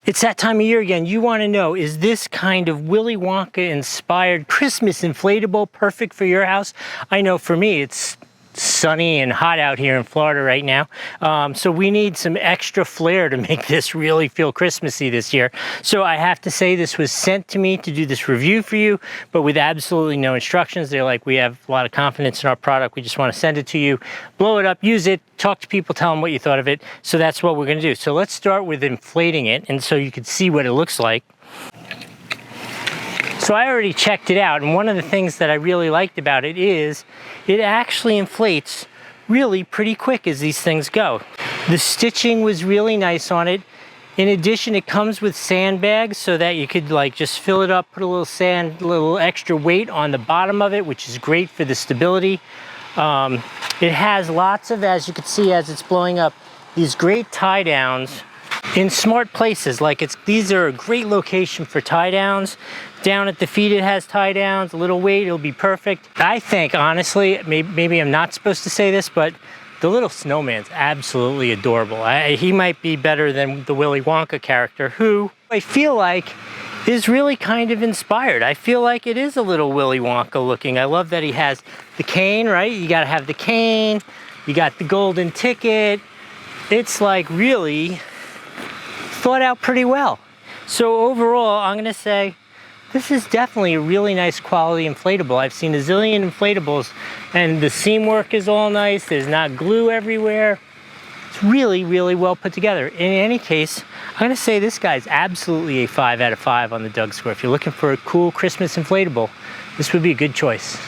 It's that time of year again. You want to know, is this kind of Willy Wonka inspired Christmas inflatable perfect for your house? I know for me, it's sunny and hot out here in Florida right now. So we need some extra flair to make this really feel Christmassy this year. So I have to say this was sent to me to do this review for you, but with absolutely no instructions. They're like, we have a lot of confidence in our product. We just want to send it to you, blow it up, use it, talk to people, tell them what you thought of it. So that's what we're going to do. So let's start with inflating it, and so you can see what it looks like. So I already checked it out, and one of the things that I really liked about it is it actually inflates really pretty quick as these things go. The stitching was really nice on it. In addition, it comes with sandbags so that you could like just fill it up, put a little sand, a little extra weight on the bottom of it, which is great for the stability. It has lots of, as you can see as it's blowing up, these great tie downs in smart places. Like these are a great location for tie downs. Down at the feet it has tie downs, a little weight, it'll be perfect. I think honestly, maybe I'm not supposed to say this, but the little snowman's absolutely adorable. He might be better than the Willy Wonka character, who I feel like is really kind of inspired. I feel like it is a little Willy Wonka looking. I love that he has the cane, right? You gotta have the cane, you got the golden ticket. It's like really thought out pretty well. So overall, I'm gonna say this is definitely a really nice quality inflatable. I've seen a zillion inflatables and the seam work is all nice. There's not glue everywhere. It's really, really well put together. In any case, I'm gonna say this guy's absolutely a 5 out of 5 on the Doug score. If you're looking for a cool Christmas inflatable, this would be a good choice.